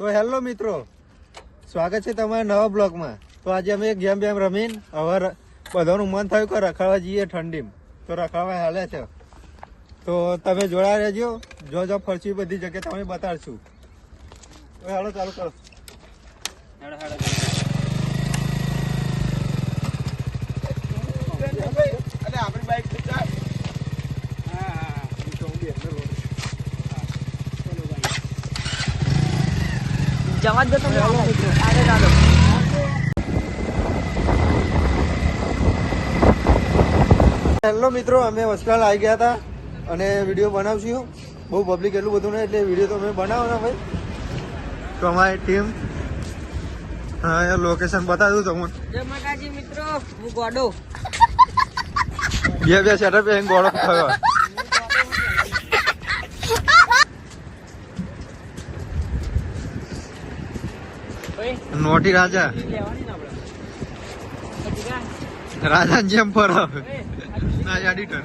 તો હેલો મિત્રો, સ્વાગત છે તમારા નવા બ્લોગમાં. તો આજે અમે ગેમ બેમ રમીને હવે બધાનું મન થયું કે રખાડવા જઈએ ઠંડીમાં, તો રખાડવા હાલે છે. તો તમે જોડા રહેજો, જો ફરસી બધી જગ્યાએ તમે બતાડશું. હાલો ચાલુ કરો. આપણી બાઈક જવા દો તમે. આગળ ચાલો. હેલો મિત્રો, અમે વસ્ત્રાલ આવી ગયા હતા અને વિડીયો બનાવશું. બહુ પબ્લિક એટલું બધું નહીં એટલે વિડીયો તો અમે બનાવવાના ભાઈ. તો અમારી ટીમ હા લોકેશન બતાવ્યું તમને. જય માતાજી મિત્રો, હું ગોડો. બે સેટઅપ એ ગોળો થયો. નોટી રાજા રાજા જેમ પર એડિટર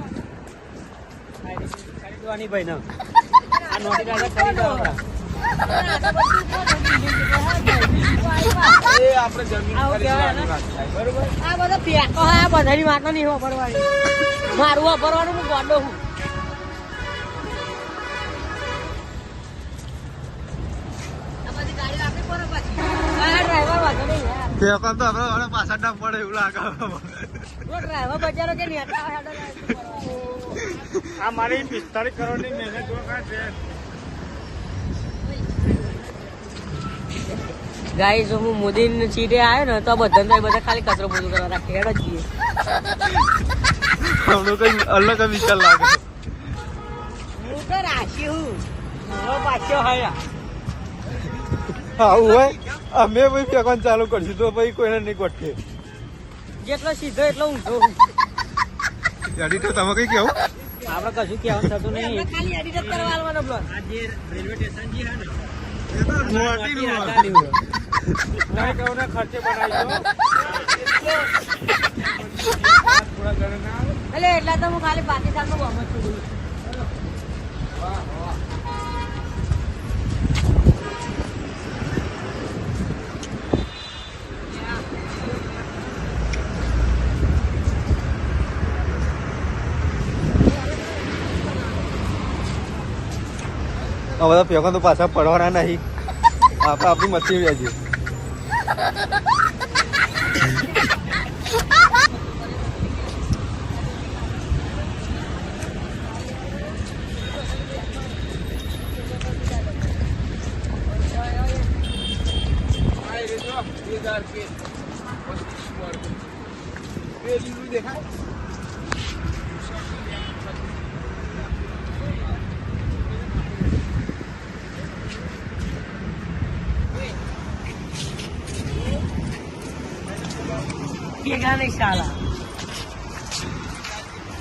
ખરીદવાની ભાઈ ના આ નોટી રાજા ખરીદવા એ આપણે જમીન ખરીદવાની વાત થાય બરોબર. આ બધા પેકો આ બધાની વાતો નહીં વાપરવાની. મારું વાપરવાનું હું ગોડો હું. પેપર તો હવે પાછા ના પડે એવું લાગે. ડ્રાઈવર બજારો કે નહીં આ મારી 45 કરોડની મહેનત છે. ગાઈસ હું મોદી સીટે આવ્યો ને તો બધા ખાલી કચરો બધું કરવા રાખે જ છીએ. હમણાં કઈ અલગ વિચાર લાગે. હું તો રાશી હું પાછો હયા આવું હોય અમે ભાઈ ફેંકવાનું ચાલુ કરશું તો ભાઈ કોઈને નહીં ગોઠે. જેટલો સીધો એટલો ઊંધો. એડિટર તમે કઈ કેવું? આપડે કશું કહેવાનું થતું નહીં. ખાલી એડિટ કરવા આવવાનો બ્લોગ. આજે રેલવે સ્ટેશન જી હે ને ખર્ચે બનાવીશું. એટલે એટલા તો હું ખાલી પાકિસ્તાનમાં બોમ્બ જ છું. આ બધા ફેંકો તો પાછા પડવાના નહીં. આપણે આપણી મચ્છી વ્યાજી.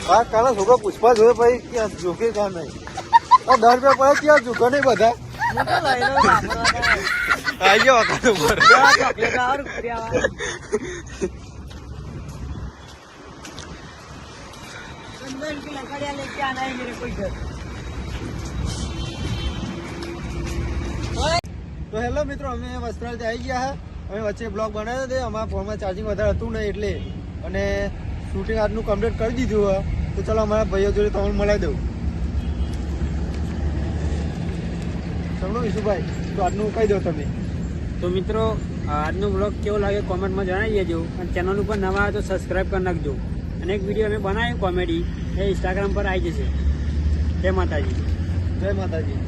હા કાલે છોકરા પૂછવા જોઈએ ભાઈ ક્યાં ઝૂકે ક્યાં નહીં. આ 10 રૂપિયા પડે ક્યાં ઝૂકે નહીં બધા. આવી ગયો વખત ઉપર. તો હેલો મિત્રો, અમે વસ્ત્રાલથી આવી ગયા હા. અમે વચ્ચે બ્લોગ બનાવ્યો હતો. અમારા ફોનમાં ચાર્જિંગ વધારે હતું નહીં એટલે, અને શૂટિંગ આજનું કમ્પ્લીટ કરી દીધું હોય તો ચાલો અમારા ભાઈઓ જોડે તમને મળાવી દઉં. ચલો ઈશુભાઈ, તો આજનું કહી દો તમે. તો મિત્રો, આજનો બ્લોગ કેવો લાગે કોમેન્ટમાં જણાવી દેજો. અને ચેનલ ઉપર નવા આવે તો સબસ્ક્રાઈબ કરી નાખજો. અને એક વિડીયો અમે બનાવ્યો કોમેડી, એ ઇન્સ્ટાગ્રામ પર આવી જશે. જય માતાજી. જય માતાજી.